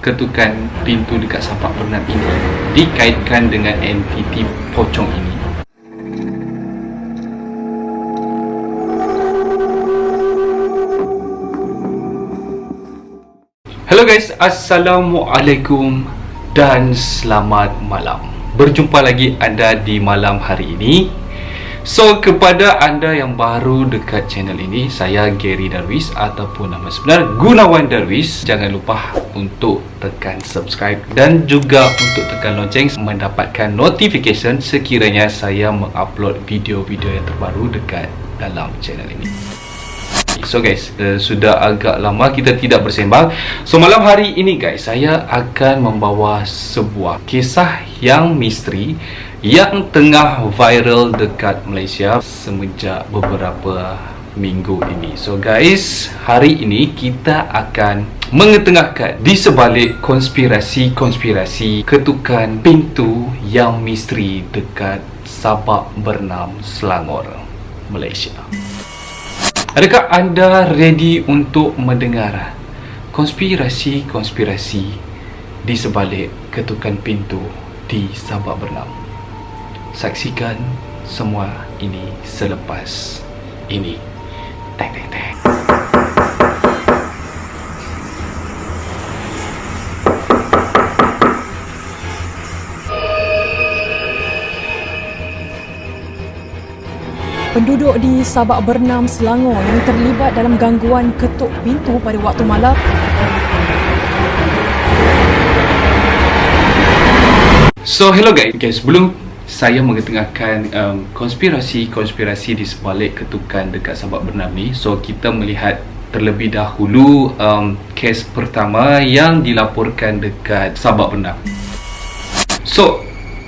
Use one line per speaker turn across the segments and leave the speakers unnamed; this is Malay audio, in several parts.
ketukan pintu dekat Sabak Bernam ini dikaitkan dengan entiti pocong ini? Hello guys, Assalamualaikum dan selamat malam. Berjumpa lagi anda di malam hari ini. So, kepada anda yang baru dekat channel ini, saya Gary Darwis ataupun nama sebenar Gunawan Darwis. Jangan lupa untuk tekan subscribe dan juga untuk tekan lonceng mendapatkan notification sekiranya saya mengupload video-video yang terbaru dekat dalam channel ini. So guys, sudah agak lama kita tidak bersembang. So malam hari ini guys, saya akan membawa sebuah kisah yang misteri yang tengah viral dekat Malaysia semenjak beberapa minggu ini. So guys, hari ini kita akan mengetengahkan di sebalik konspirasi ketukan pintu yang misteri dekat Sabak Bernam, Selangor, Malaysia. Adakah anda ready untuk mendengar konspirasi di sebalik ketukan pintu di Sabak Bernam? Saksikan semua ini selepas ini. Teng teng teng.
Penduduk di Sabak Bernam, Selangor yang terlibat dalam gangguan ketuk pintu pada waktu malam.
So hello guys, sebelum saya mengetengahkan konspirasi di sebalik ketukan dekat Sabak Bernam ni, so kita melihat terlebih dahulu kes pertama yang dilaporkan dekat Sabak Bernam. So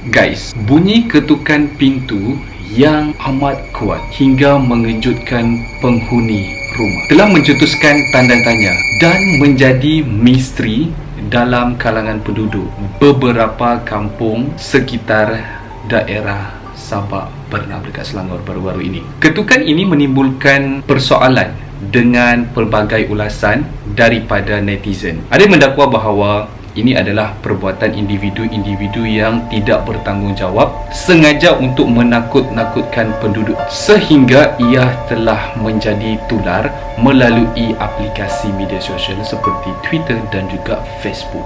guys, bunyi ketukan pintu yang amat kuat hingga mengejutkan penghuni rumah telah mencetuskan tanda tanya dan menjadi misteri dalam kalangan penduduk beberapa kampung sekitar daerah Sabak Bernam dekat Selangor baru-baru ini. Ketukan ini menimbulkan persoalan dengan pelbagai ulasan daripada netizen. Ada yang mendakwa bahawa ini adalah perbuatan individu-individu yang tidak bertanggungjawab sengaja untuk menakut-nakutkan penduduk sehingga ia telah menjadi tular melalui aplikasi media sosial seperti Twitter dan juga Facebook.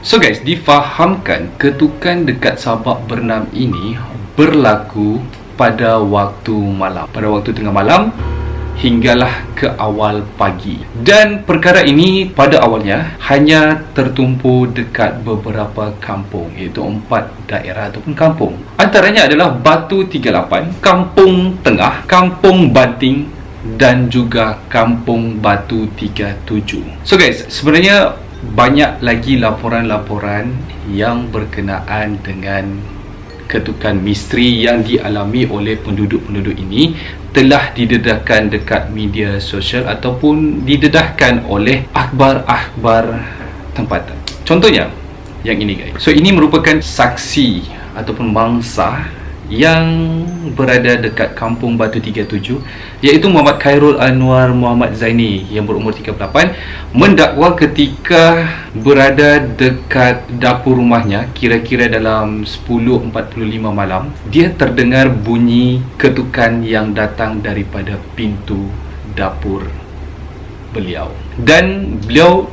So guys, difahamkan ketukan dekat Sabak Bernam ini berlaku pada waktu malam, pada waktu tengah malam hinggalah ke awal pagi. Dan perkara ini pada awalnya hanya tertumpu dekat beberapa kampung, iaitu 4 daerah ataupun kampung. Antaranya adalah Batu 38, Kampung Tengah, Kampung Banting dan juga Kampung Batu 37. So guys, sebenarnya banyak lagi laporan-laporan yang berkenaan dengan ketukan misteri yang dialami oleh penduduk-penduduk ini telah didedahkan dekat media sosial ataupun didedahkan oleh akhbar-akhbar tempatan. Contohnya yang ini guys. So ini merupakan saksi ataupun mangsa yang berada dekat Kampung Batu 37, iaitu Muhammad Khairul Anwar Muhammad Zaini yang berumur 38, mendakwa ketika berada dekat dapur rumahnya kira-kira dalam 10.45 malam, dia terdengar bunyi ketukan yang datang daripada pintu dapur beliau. Dan beliau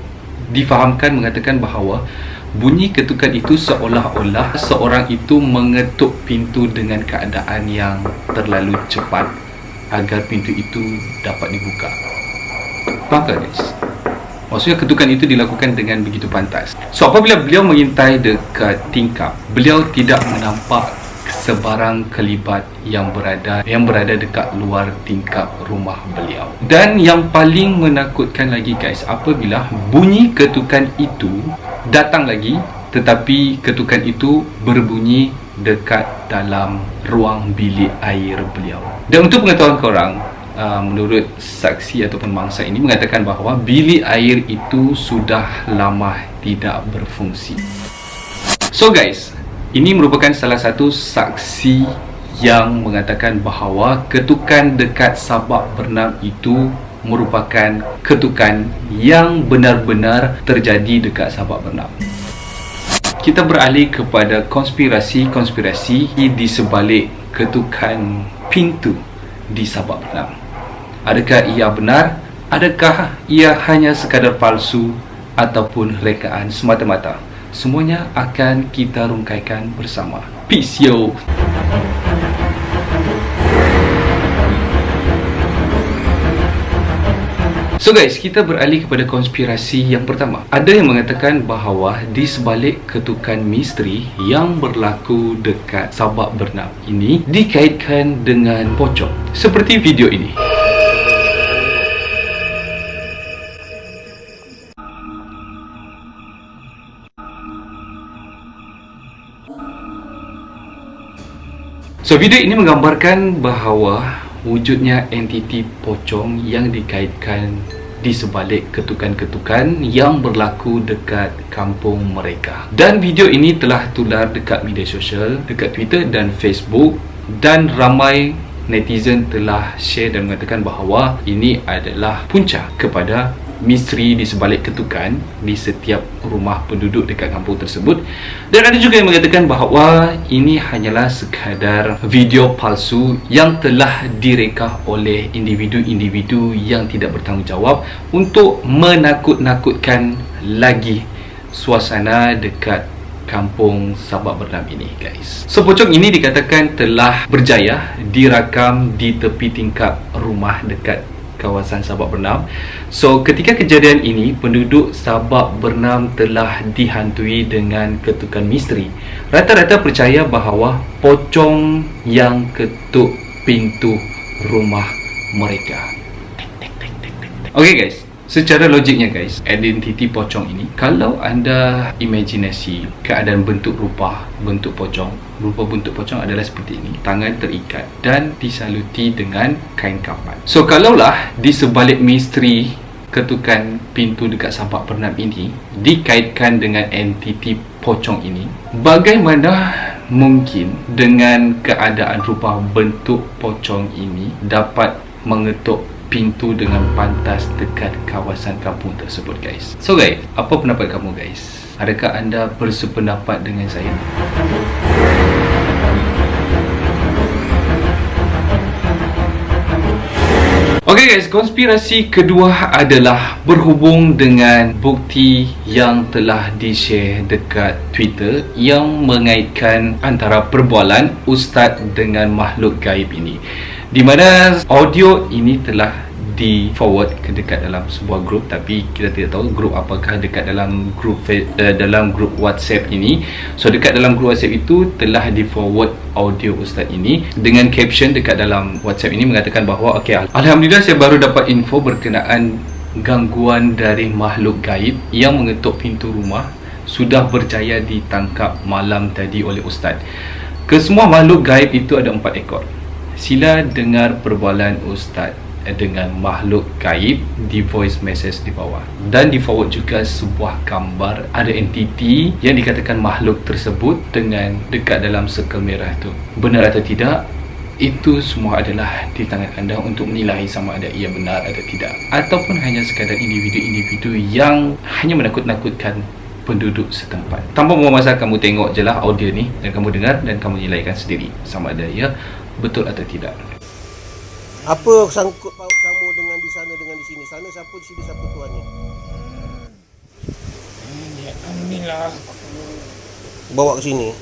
difahamkan mengatakan bahawa bunyi ketukan itu seolah-olah seorang itu mengetuk pintu dengan keadaan yang terlalu cepat agar pintu itu dapat dibuka. Faham tak guys? Maksudnya ketukan itu dilakukan dengan begitu pantas. So apabila beliau mengintai dekat tingkap, beliau tidak menampak sebarang kelibat yang berada dekat luar tingkap rumah beliau. Dan yang paling menakutkan lagi guys, apabila bunyi ketukan itu datang lagi, tetapi ketukan itu berbunyi dekat dalam ruang bilik air beliau. Dan untuk pengetahuan korang, menurut saksi ataupun mangsa ini mengatakan bahawa bilik air itu sudah lama tidak berfungsi. So guys, ini merupakan salah satu saksi yang mengatakan bahawa ketukan dekat sabak bernam itu merupakan ketukan yang benar-benar terjadi dekat sabak bernam. Kita beralih kepada konspirasi di sebalik ketukan pintu di sabak bernam. Adakah ia benar? Adakah ia hanya sekadar palsu ataupun rekaan semata-mata? Semuanya akan kita rungkaikan bersama. Peace yo. So guys, kita beralih kepada konspirasi yang pertama. Ada yang mengatakan bahawa di sebalik ketukan misteri yang berlaku dekat sabak bernam ini dikaitkan dengan pocong. Seperti video ini. So video ini menggambarkan bahawa wujudnya entiti pocong yang dikaitkan di sebalik ketukan-ketukan yang berlaku dekat kampung mereka. Dan video ini telah tular dekat media sosial, dekat Twitter dan Facebook, dan ramai netizen telah share dan mengatakan bahawa ini adalah punca kepada misteri di sebalik ketukan di setiap rumah penduduk dekat kampung tersebut. Dan ada juga yang mengatakan bahawa ini hanyalah sekadar video palsu yang telah direka oleh individu-individu yang tidak bertanggungjawab untuk menakut-nakutkan lagi suasana dekat kampung sabak bernam ini guys. So pocong ini dikatakan telah berjaya dirakam di tepi tingkap rumah dekat kawasan sabak bernam. So ketika kejadian ini, penduduk sabak bernam telah dihantui dengan ketukan misteri. Rata-rata percaya bahawa pocong yang ketuk pintu rumah mereka. Okay guys, secara logiknya guys, identiti pocong ini, kalau anda imajinasi keadaan bentuk pocong, rupa bentuk pocong adalah seperti ini. Tangan terikat dan disaluti dengan kain kapan. So kalaulah di sebalik misteri ketukan pintu dekat sabak bernam ini dikaitkan dengan entiti pocong ini, bagaimana mungkin dengan keadaan rupa bentuk pocong ini dapat mengetuk pintu dengan pantas dekat kawasan kampung tersebut guys? So guys, apa pendapat kamu guys? Adakah anda bersependapat dengan saya? Okay guys, konspirasi kedua adalah berhubung dengan bukti yang telah di-share dekat Twitter yang mengaitkan antara perbualan ustaz dengan makhluk gaib ini, di mana audio ini telah di-forward ke dekat dalam sebuah grup, tapi kita tidak tahu grup apakah dekat dalam grup WhatsApp ini. So dekat dalam grup WhatsApp itu telah di-forward audio ustaz ini dengan caption dekat dalam WhatsApp ini mengatakan bahawa okay, alhamdulillah saya baru dapat info berkenaan gangguan dari makhluk gaib yang mengetuk pintu rumah sudah berjaya ditangkap malam tadi oleh ustaz. Kesemua makhluk gaib itu ada 4 ekor. Sila dengar perbualan ustaz dengan makhluk gaib di voice message di bawah, dan di forward juga sebuah gambar ada entiti yang dikatakan makhluk tersebut dengan dekat dalam circle merah tu. Benar atau tidak, itu semua adalah di tangan anda untuk menilai sama ada ia benar atau tidak, ataupun hanya sekadar individu-individu yang hanya menakut-nakutkan penduduk setempat. Tanpa membuang masa, kamu tengok je lah audio ni dan kamu dengar dan kamu nilaikan sendiri sama ada ia betul atau tidak.
Apa sangkut paut kamu dengan di sana dengan di sini? Sana siapa, di sini siapa tuannya?
Dia ambil aku.
Bawa ke sini.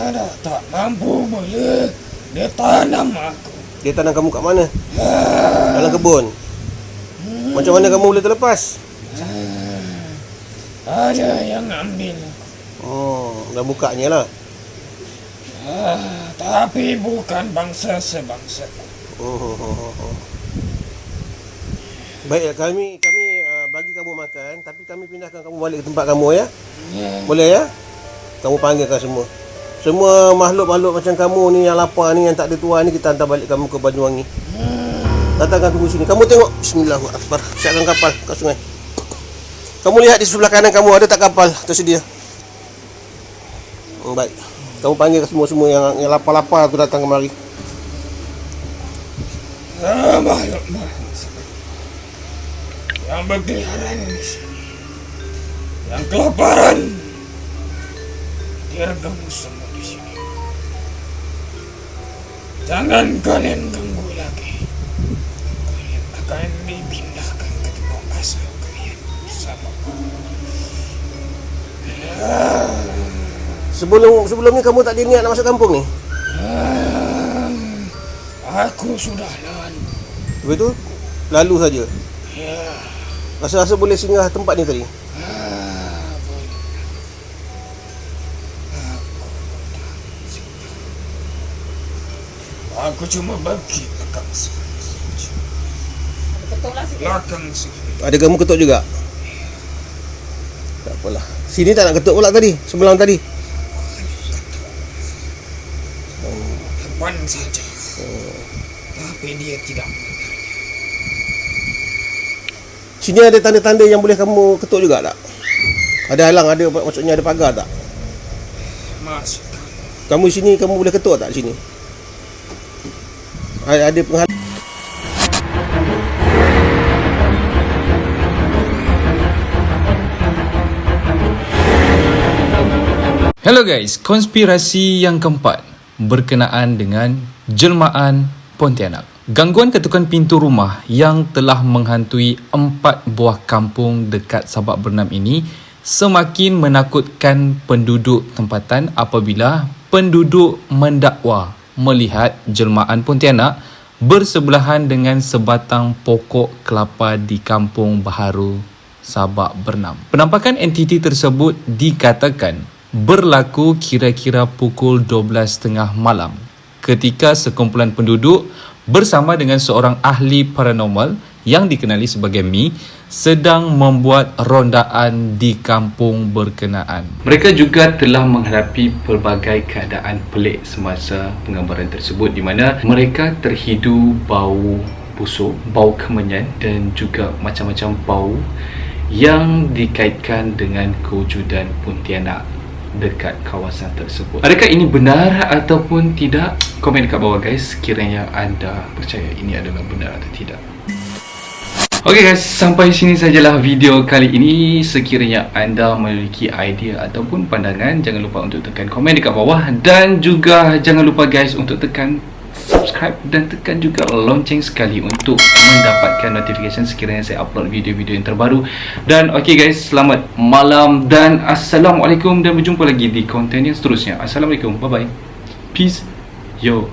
Ada tak mampu boleh. Dia tanam aku.
Dia tanam kamu kat mana? Dalam kebun. Macam mana kamu boleh terlepas?
Ada yang ambil.
Dah bukanya lah.
Tapi bukan bangsa sebangsa.
Baik, kami bagi kamu makan, tapi kami pindahkan kamu balik ke tempat kamu ya. Boleh ya? Kamu panggilkan semua. Semua makhluk-makhluk macam kamu ni yang lapar ni, yang tak ada tuan ni, kita hantar balik kamu ke Banyuwangi. Datangkan tunggu sini. Kamu tengok. Bismillahirrahmanirrahim. Siapkan kapal kat sungai. Kamu lihat di sebelah kanan kamu ada tak kapal tersedia? Baik. Kamu panggil semua-semua yang lapar-lapar tu datang kemari.
Makhluk-makhluk yang berkeliaran di sini, yang kelaparan, dirgam semua di sini. Jangan kalian ganggu lagi. Kalian akan dipindahkan ke tempat asal kalian bersama.
Sebelum ni kamu tak ada niat nak masuk kampung ni?
Aku sudah lalu.
Betul? Lalu saja.
Ya.
Rasa-rasa boleh singgah tempat ni tadi?
Aku cuma bagi belakang saja. Belakang saja.
Ada kamu ketuk juga? Tak apalah. Sini tak nak ketuk pula tadi, sebelah tadi.
Depan saja. Tapi dia tidak mendengarnya.
Sini ada tanda-tanda yang boleh kamu ketuk juga tak? Ada halang, ada maksudnya ada pagar tak?
Masuk.
Kamu sini kamu boleh ketuk tak sini? Ada penghalang.
Hello guys, konspirasi yang keempat berkenaan dengan jelmaan Pontianak. Gangguan ketukan pintu rumah yang telah menghantui 4 buah kampung dekat Sabak Bernam ini semakin menakutkan penduduk tempatan apabila penduduk mendakwa melihat jelmaan Pontianak bersebelahan dengan sebatang pokok kelapa di Kampung Baharu, Sabak Bernam. Penampakan entiti tersebut dikatakan berlaku kira-kira pukul 12.30 malam ketika sekumpulan penduduk bersama dengan seorang ahli paranormal yang dikenali sebagai Mi sedang membuat rondaan di kampung berkenaan. Mereka juga telah menghadapi pelbagai keadaan pelik semasa penggambaran tersebut di mana mereka terhidu bau busuk, bau kemenyan dan juga macam-macam bau yang dikaitkan dengan kewujudan Pontianak dekat kawasan tersebut. Adakah ini benar ataupun tidak? Komen dekat bawah guys, kiranya anda percaya ini adalah benar atau tidak. Okay guys, sampai sini sajalah video kali ini. Sekiranya anda memiliki idea ataupun pandangan, jangan lupa untuk tekan komen dekat bawah. Dan juga jangan lupa guys untuk tekan subscribe dan tekan juga lonceng sekali untuk mendapatkan notification sekiranya saya upload video-video yang terbaru. Dan okay guys, selamat malam dan Assalamualaikum, dan berjumpa lagi di konten yang seterusnya. Assalamualaikum, bye bye, peace, yo.